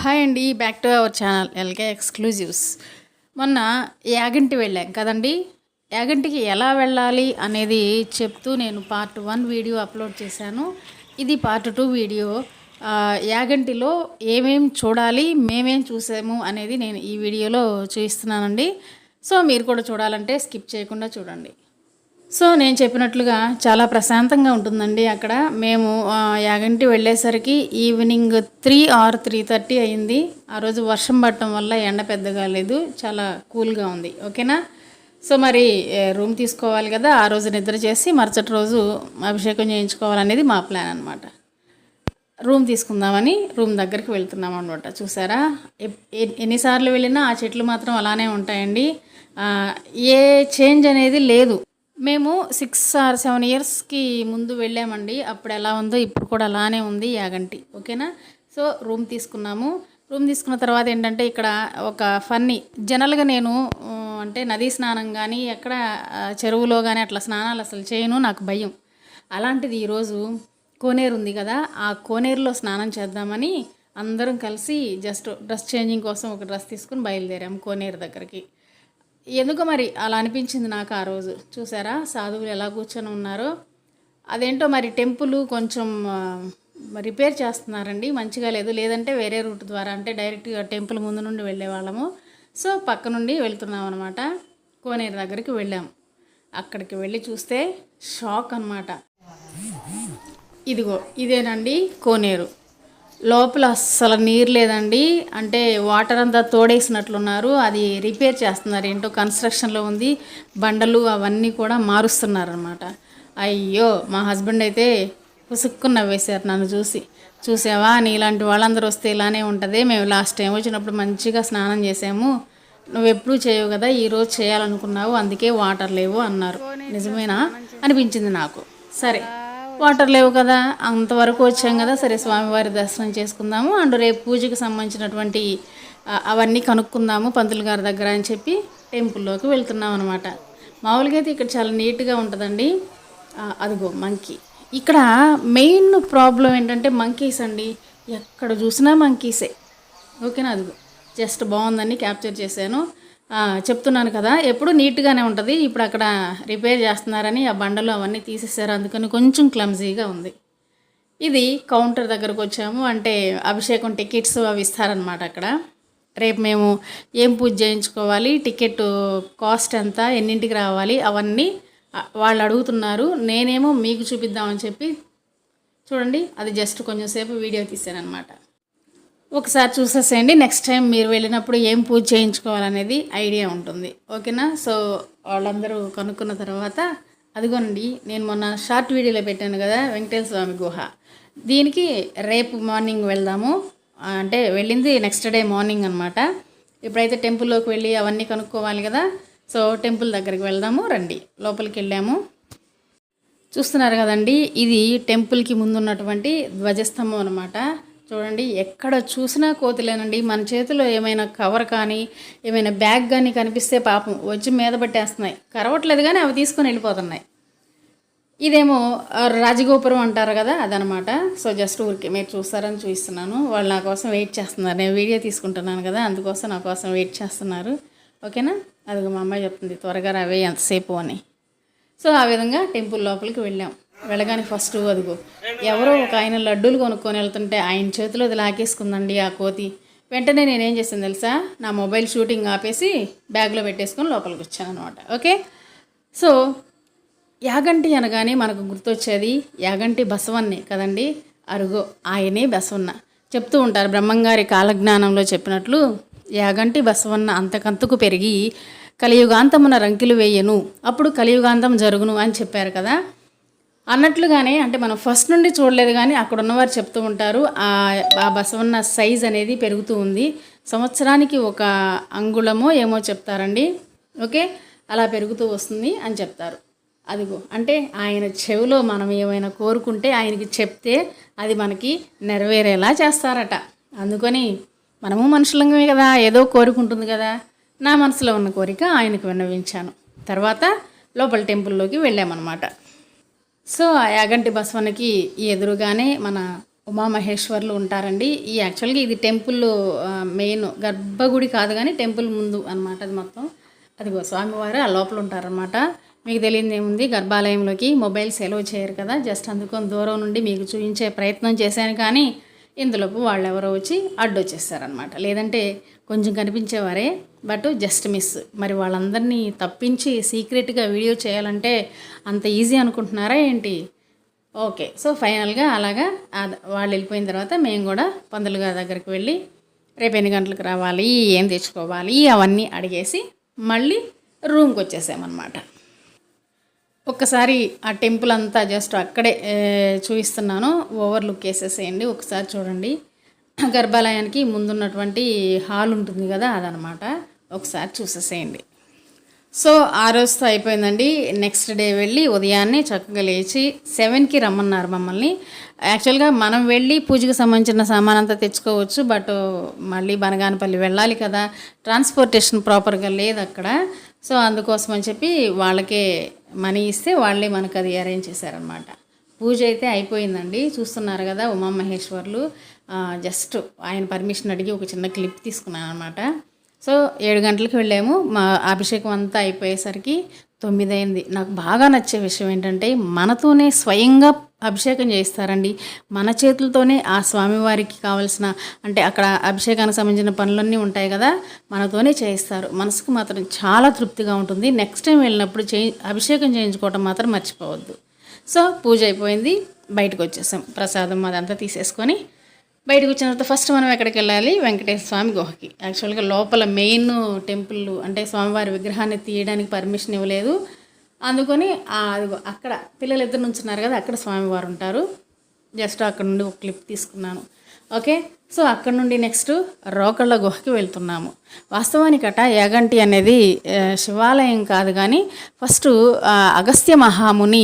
Hi అండి, back to our channel LK exclusives. మొన్న యాగంటి వెళ్ళాం కదండి. యాగంటికి ఎలా వెళ్ళాలి అనేది చెప్తూ నేను పార్ట్ 1 వీడియో అప్లోడ్ చేశాను. ఇది పార్ట్ 2 వీడియో. యాగంటిలో ఏమేం చూడాలి, మేమేం చూసాము అనేది నేను ఈ వీడియోలో చూపిస్తున్నానండి. సో మీరు కూడా చూడాలంటే స్కిప్ చేయకుండా చూడండి. సో నేను చెప్పినట్లుగా చాలా ప్రశాంతంగా ఉంటుందండి అక్కడ. మేము యాగంటి వెళ్ళేసరికి ఈవినింగ్ 3 or 3:30 అయింది. ఆ రోజు వర్షం పడటం వల్ల ఎండ పెద్దగా లేదు, చాలా కూల్గా ఉంది. ఓకేనా. సో మరి రూమ్ తీసుకోవాలి కదా, ఆ రోజు నిద్ర చేసి మరుసటి రోజు అభిషేకం చేయించుకోవాలనేది మా ప్లాన్ అనమాట. రూమ్ తీసుకుందామని రూమ్ దగ్గరికి వెళ్తున్నాం అనమాట. చూసారా, ఎన్నిసార్లు వెళ్ళినా ఆ చెట్లు మాత్రం అలానే ఉంటాయండి. ఏ చేంజ్ అనేది లేదు. మేము 6 or 7 ఇయర్స్కి ముందు వెళ్ళామండి. అప్పుడు ఎలా ఉందో ఇప్పుడు కూడా అలానే ఉంది యాగంటి. ఓకేనా. సో రూమ్ తీసుకున్నాము. రూమ్ తీసుకున్న తర్వాత ఏంటంటే ఇక్కడ ఒక ఫన్నీ జనరల్గా నేను అంటే నదీ స్నానం కానీ ఎక్కడ చెరువులో కానీ అట్లా స్నానాలు అసలు చేయను, నాకు భయం. అలాంటిది ఈరోజు కోనేరు ఉంది కదా, ఆ కోనేరులో స్నానం చేద్దామని అందరం కలిసి జస్ట్ డ్రెస్ చేంజింగ్ కోసం ఒక డ్రెస్ తీసుకుని బయలుదేరాము కోనేరు దగ్గరికి. ఎందుకో మరి అలా అనిపించింది నాకు ఆ రోజు. చూసారా సాధువులు ఎలా కూర్చొని ఉన్నారో. అదేంటో మరి టెంపుల్ కొంచెం రిపేర్ చేస్తున్నారండి, మంచిగా లేదు. లేదంటే వేరే రూట్ ద్వారా అంటే డైరెక్ట్గా టెంపుల్ ముందు నుండి వెళ్ళే వాళ్ళము. సో పక్క నుండి వెళ్తున్నాం అనమాట. కోనేరు దగ్గరికి వెళ్ళాము. అక్కడికి వెళ్ళి చూస్తే షాక్ అనమాట. ఇదిగో ఇదేనండి కోనేరు. లోపల అస్సలు నీరు లేదండి. అంటే వాటర్ అంతా తోడేసినట్లున్నారు. అది రిపేర్ చేస్తున్నారు, ఏంటో కన్స్ట్రక్షన్లో ఉంది. బండలు అవన్నీ కూడా మారుస్తున్నారనమాట. అయ్యో, మా హస్బెండ్ అయితే పుసుక్కుని నవ్వేశారు నన్ను చూసి. చూసావా, నీలాంటి వాళ్ళందరూ వస్తే ఇలానే ఉంటుంది. మేము లాస్ట్ టైం వచ్చినప్పుడు మంచిగా స్నానం చేసాము, నువ్వెప్పుడూ చేయవు కదా, ఈరోజు చేయాలనుకున్నావు, అందుకే వాటర్ లేవు అన్నారు. నిజమేనా అనిపించింది నాకు. సరే వాటర్ లేవు కదా, అంతవరకు వచ్చాం కదా, సరే స్వామివారి దర్శనం చేసుకుందాము అండ్ రేపు పూజకి సంబంధించినటువంటి అవన్నీ కనుక్కుందాము పంతులు గారి దగ్గర అని చెప్పి టెంపుల్లోకి వెళ్తున్నాం అనమాట. మామూలుగా అయితే ఇక్కడ చాలా నీట్గా ఉంటుందండి. అదిగో మంకీ. ఇక్కడ మెయిన్ ప్రాబ్లం ఏంటంటే మంకీస్ అండి. ఎక్కడ చూసినా మంకీసే. ఓకేనా. అదిగో జస్ట్ బాగుందని క్యాప్చర్ చేశాను. చెప్తున్నాను కదా, ఎప్పుడు నీట్గానే ఉంటుంది. ఇప్పుడు అక్కడ రిపేర్ చేస్తున్నారని ఆ బండలు అవన్నీ తీసేసారు, అందుకని కొంచెం క్లమ్జీగా ఉంది. ఇది కౌంటర్ దగ్గరకు వచ్చాము. అంటే అభిషేకం టికెట్స్ అవి ఇస్తారనమాట అక్కడ. రేపు మేము ఏం పూజ చేయించుకోవాలి, టికెట్ కాస్ట్ ఎంత, ఎన్నింటికి రావాలి, అవన్నీ వాళ్ళు అడుగుతున్నారు. నేనేమో మీకు చూపిద్దామని చెప్పి చూడండి, అది జస్ట్ కొంచెం సేపు వీడియో తీసాను అనమాట. ఒకసారి చూసేసేయండి, నెక్స్ట్ టైం మీరు వెళ్ళినప్పుడు ఏం పూజ చేయించుకోవాలనేది ఐడియా ఉంటుంది. ఓకేనా. సో వాళ్ళందరూ కనుక్కున్న తర్వాత అదిగోనండి, నేను మొన్న షార్ట్ వీడియోలో పెట్టాను కదా వెంకటేశ్వర స్వామి గుహ, దీనికి రేపు మార్నింగ్ వెళ్దాము. అంటే వెళ్ళింది నెక్స్ట్ డే మార్నింగ్ అనమాట. ఇప్పుడైతే టెంపుల్లోకి వెళ్ళి అవన్నీ కనుక్కోవాలి కదా. సో టెంపుల్ దగ్గరికి వెళ్దాము రండి. లోపలికి వెళ్ళాము. చూస్తున్నారు కదండి, ఇది టెంపుల్కి ముందున్నటువంటి ధ్వజస్తంభం అనమాట. చూడండి, ఎక్కడ చూసినా కోతులేనండి. మన చేతిలో ఏమైనా కవర్ కానీ ఏమైనా బ్యాగ్ కానీ కనిపిస్తే పాపం వచ్చి మీద పట్టేస్తున్నాయి. కరవట్లేదు కానీ అవి తీసుకొని వెళ్ళిపోతున్నాయి. ఇదేమో రాజగోపురం అంటారు కదా, అదనమాట. సో జస్ట్ ఊరికి మీరు చూస్తారని చూపిస్తున్నాను. వాళ్ళు నా కోసం వెయిట్ చేస్తున్నారు. నేను వీడియో తీసుకుంటున్నాను కదా, అందుకోసం నా కోసం వెయిట్ చేస్తున్నారు. ఓకేనా. అదిగో మా అమ్మాయి చెప్తుంది త్వరగా రావే ఎంతసేపు అని. సో ఆ విధంగా టెంపుల్ లోపలికి వెళ్ళాం. వెళ్ళగానే ఫస్ట్ అదిగో ఎవరో ఒక ఆయన లడ్డూలు కొనుక్కొని వెళ్తుంటే ఆయన చేతిలో అది లాకేసుకుందండి ఆ కోతి. వెంటనే నేనేం చేసాను తెలుసా, నా మొబైల్ షూటింగ్ ఆపేసి బ్యాగ్లో పెట్టేసుకొని లోపలికి వచ్చాను అనమాట. ఓకే. సో యాగంటి అనగానే మనకు గుర్తొచ్చేది యాగంటి బసవన్నే కదండి. అరుగో ఆయనే బసవన్న. చెప్తూ ఉంటారు బ్రహ్మంగారి కాలజ్ఞానంలో చెప్పినట్లు, యాగంటి బసవన్న అంతకంతకు పెరిగి కలియుగాంతమున రంకిలు వేయను, అప్పుడు కలియుగాంతం జరుగును అని చెప్పారు కదా. అన్నట్లుగానే అంటే మనం ఫస్ట్ నుండి చూడలేదు కానీ అక్కడ ఉన్నవారు చెప్తూ ఉంటారు ఆ బసవన్న సైజ్ అనేది పెరుగుతూ ఉంది. సంవత్సరానికి 1 అంగుళమో ఏమో చెప్తారండి. ఓకే, అలా పెరుగుతూ వస్తుంది అని చెప్తారు. అదిగో అంటే ఆయన చెవిలో మనం ఏమైనా కోరుకుంటే ఆయనకి చెప్తే అది మనకి నెరవేరేలా చేస్తారట. అందుకని మనము మనుషులమే కదా, ఏదో కోరుకుంటుంది కదా. నా మనసులో ఉన్న కోరిక ఆయనకు విన్నవించాను. తర్వాత లోపల టెంపుల్లోకి వెళ్ళామన్నమాట. సో ఆ యాగంటి బసవన్నకి ఎదురుగానే మన ఉమామహేశ్వర్లు ఉంటారండి. ఈ యాక్చువల్గా ఇది టెంపుల్ మెయిన్ గర్భగుడి కాదు కానీ టెంపుల్ ముందు అనమాట. అది మొత్తం అదిగో స్వామివారు ఆ లోపల ఉంటారనమాట. మీకు తెలియదు ఏముంది, గర్భాలయంలోకి మొబైల్స్ ఎలో చేయరు కదా, జస్ట్ అందుకొని దూరం నుండి మీకు చూపించే ప్రయత్నం చేశాను. కానీ ఇందులోపు వాళ్ళు ఎవరో వచ్చి అడ్డొచ్చేస్తారనమాట. లేదంటే కొంచెం కనిపించేవారే, బట్ జస్ట్ మిస్. మరి వాళ్ళందరినీ తప్పించి సీక్రెట్గా వీడియో చేయాలంటే అంత ఈజీ అనుకుంటున్నారా ఏంటి? ఓకే, సో ఫైనల్గా అలాగా వాళ్ళు వెళ్ళిపోయిన తర్వాత మేము కూడా పంతులు గారి దగ్గరికి వెళ్ళి రేపు ఎన్ని గంటలకు రావాలి, ఏం తెచ్చుకోవాలి అవన్నీ అడిగేసి మళ్ళీ రూమ్కి వచ్చేసామన్నమాట. ఒక్కసారి ఆ టెంపుల్ అంతా జస్ట్ అక్కడే చూపిస్తున్నాను, ఓవర్లుక్ వేసేసేయండి. ఒకసారి చూడండి, గర్భాలయానికి ముందున్నటువంటి హాల్ ఉంటుంది కదా, అదనమాట. ఒకసారి చూసేసేయండి. సో ఆ రోజుతో అయిపోయిందండి. నెక్స్ట్ డే వెళ్ళి ఉదయాన్నే చక్కగా లేచి 7కి రమ్మన్నారు మమ్మల్ని. యాక్చువల్గా మనం వెళ్ళి పూజకు సంబంధించిన సామాన్ అంతా తెచ్చుకోవచ్చు, బట్ మళ్ళీ బనగానపల్లి వెళ్ళాలి కదా, ట్రాన్స్పోర్టేషన్ ప్రాపర్గా లేదు అక్కడ. సో అందుకోసం అని చెప్పి వాళ్ళకే మనీ ఇస్తే వాళ్ళే మనకు అది అరేంజ్ చేశారనమాట. పూజ అయితే అయిపోయిందండి, చూస్తున్నారు కదా ఉమామహేశ్వర్లు. జస్ట్ ఆయన పర్మిషన్ అడిగి ఒక చిన్న క్లిప్ తీసుకున్నాను అనమాట. సో 7 గంటలకు వెళ్ళాము. మా అభిషేకం అంతా అయిపోయేసరికి 9 అయింది. నాకు బాగా నచ్చే విషయం ఏంటంటే మనతోనే స్వయంగా అభిషేకం చేయిస్తారండి. మన చేతులతోనే ఆ స్వామివారికి కావాల్సిన, అంటే అక్కడ అభిషేకానికి సంబంధించిన పనులన్నీ ఉంటాయి కదా, మనతోనే చేయిస్తారు. మనసుకు మాత్రం చాలా తృప్తిగా ఉంటుంది. నెక్స్ట్ టైం వెళ్ళినప్పుడు అభిషేకం చేయించుకోవటం మాత్రం మర్చిపోవద్దు. సో పూజ అయిపోయింది, బయటకు వచ్చేసాం. ప్రసాదం అదంతా తీసేసుకొని బయటకు వచ్చిన తర్వాత ఫస్ట్ మనం ఎక్కడికి వెళ్ళాలి, వెంకటేశ్వర స్వామి గుహకి. యాక్చువల్గా లోపల మెయిన్ టెంపుల్ అంటే స్వామివారి విగ్రహాన్ని తీయడానికి పర్మిషన్ ఇవ్వలేదు. అందుకని అక్కడ పిల్లలు ఇద్దరు నుంచున్నారు కదా, అక్కడ స్వామివారు ఉంటారు. జస్ట్ అక్కడ నుండి ఒక క్లిప్ తీసుకున్నాను. ఓకే, సో అక్కడ నుండి నెక్స్ట్ రోకళ్ళ గుహకి వెళ్తున్నాము. వాస్తవానికట యాగంటి అనేది శివాలయం కాదు, కానీ ఫస్ట్ అగస్త్య మహాముని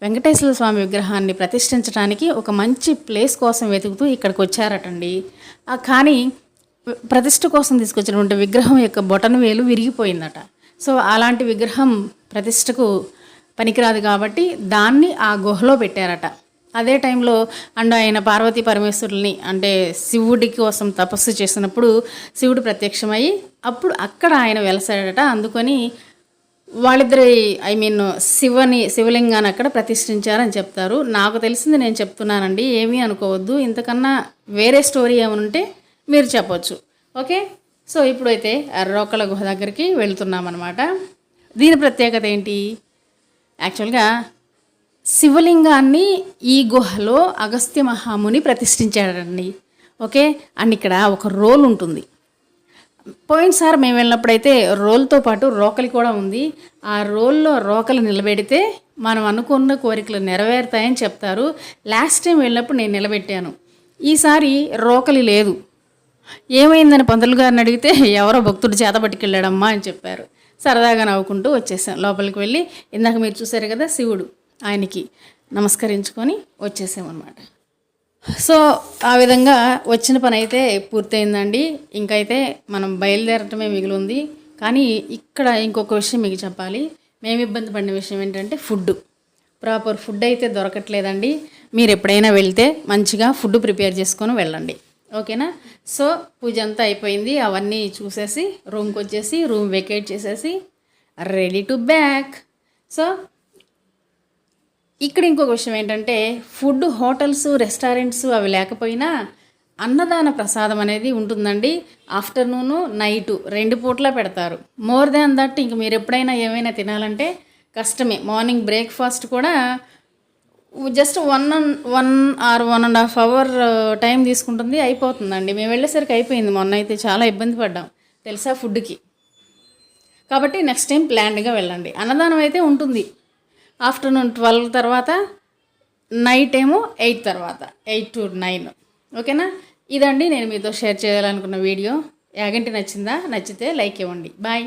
వెంకటేశ్వర స్వామి విగ్రహాన్ని ప్రతిష్ఠించడానికి ఒక మంచి ప్లేస్ కోసం వెతుకుతూ ఇక్కడికి వచ్చారటండి. కానీ ప్రతిష్ఠ కోసం తీసుకొచ్చినటువంటి విగ్రహం యొక్క బొటన వేలు విరిగిపోయిందట. సో అలాంటి విగ్రహం ప్రతిష్ఠకు పనికిరాదు కాబట్టి దాన్ని ఆ గుహలో పెట్టారట. అదే టైంలో ఆయన పార్వతీ పరమేశ్వరుల్ని, అంటే శివుడి కోసం తపస్సు చేసినప్పుడు శివుడు ప్రత్యక్షమయ్యి అప్పుడు అక్కడ ఆయన వెలసాడట. అందుకని వాళ్ళిద్దరి శివలింగాన్ని అక్కడ ప్రతిష్ఠించారని చెప్తారు. నాకు తెలిసింది నేను చెప్తున్నానండి, ఏమీ అనుకోవద్దు. ఇంతకన్నా వేరే స్టోరీ ఏమైనా ఉంటే మీరు చెప్పొచ్చు. ఓకే, సో ఇప్పుడైతే రోకళ్ళ గుహ దగ్గరికి వెళ్తున్నామన్నమాట. దీని ప్రత్యేకత ఏంటి? యాక్చువల్గా శివలింగాన్ని ఈ గుహలో అగస్త్య మహాముని ప్రతిష్ఠించాడండి. ఓకే, అండ్ ఇక్కడ ఒక రోల్ ఉంటుంది. పోయినసారి మేము వెళ్ళినప్పుడైతే రోల్తో పాటు రోకలి కూడా ఉంది. ఆ రోల్లో రోకలి నిలబెడితే మనం అనుకున్న కోరికలు నెరవేరుతాయని చెప్తారు. లాస్ట్ టైం వెళ్ళినప్పుడు నేను నిలబెట్టాను. ఈసారి రోకలి లేదు. ఏమైందని పంతులు గారిని అడిగితే ఎవరో భక్తుడు చేత పట్టుకెళ్ళాడమ్మా అని చెప్పారు. సరదాగా నవ్వుకుంటూ వచ్చేసాం. లోపలికి వెళ్ళి ఇందాక మీరు చూసారు కదా శివుడు, ఆయనకి నమస్కరించుకొని వచ్చేసామన్నమాట. సో ఆ విధంగా వచ్చిన పని అయితే పూర్తయిందండి. ఇంకైతే మనం బయలుదేరటమే మిగిలి ఉంది. కానీ ఇక్కడ ఇంకొక విషయం మీకు చెప్పాలి. మేము ఇబ్బంది పడిన విషయం ఏంటంటే ప్రాపర్ ఫుడ్ అయితే దొరకట్లేదండి. మీరు ఎప్పుడైనా వెళ్తే మంచిగా ఫుడ్ ప్రిపేర్ చేసుకొని వెళ్ళండి, ఓకేనా? సో పూజ అంతా అయిపోయింది, అవన్నీ చూసేసి రూమ్కి వచ్చేసి రూమ్ వెకేట్ చేసేసి రెడీ టు బ్యాక్. సో ఇక్కడ ఇంకొక విషయం ఏంటంటే ఫుడ్ హోటల్స్, రెస్టారెంట్స్ అవి లేకపోయినా అన్నదాన ప్రసాదం అనేది ఉంటుందండి. ఆఫ్టర్నూను, నైటు 2 పూట్లా పెడతారు. మోర్ దాన్ దట్ ఇంక మీరు ఎప్పుడైనా ఏమైనా తినాలంటే కష్టమే. మార్నింగ్ బ్రేక్ఫాస్ట్ కూడా జస్ట్ 1 or 1.5 hours టైం తీసుకుంటుంది, అయిపోతుందండి. మేము వెళ్ళేసరికి అయిపోయింది. మొన్న అయితే చాలా ఇబ్బంది పడ్డాం తెలుసా ఫుడ్కి. కాబట్టి నెక్స్ట్ టైం ప్లాన్డ్గా వెళ్ళండి. అన్నదానం అయితే ఉంటుంది ఆఫ్టర్నూన్ 12 తర్వాత, నైట్ ఏమో 8 తర్వాత, 8 to 9. ఓకేనా? ఇదండి నేను మీతో షేర్ చేయాలనుకున్న వీడియో. యాగంటి నచ్చిందా? నచ్చితే లైక్ ఇవ్వండి. బాయ్.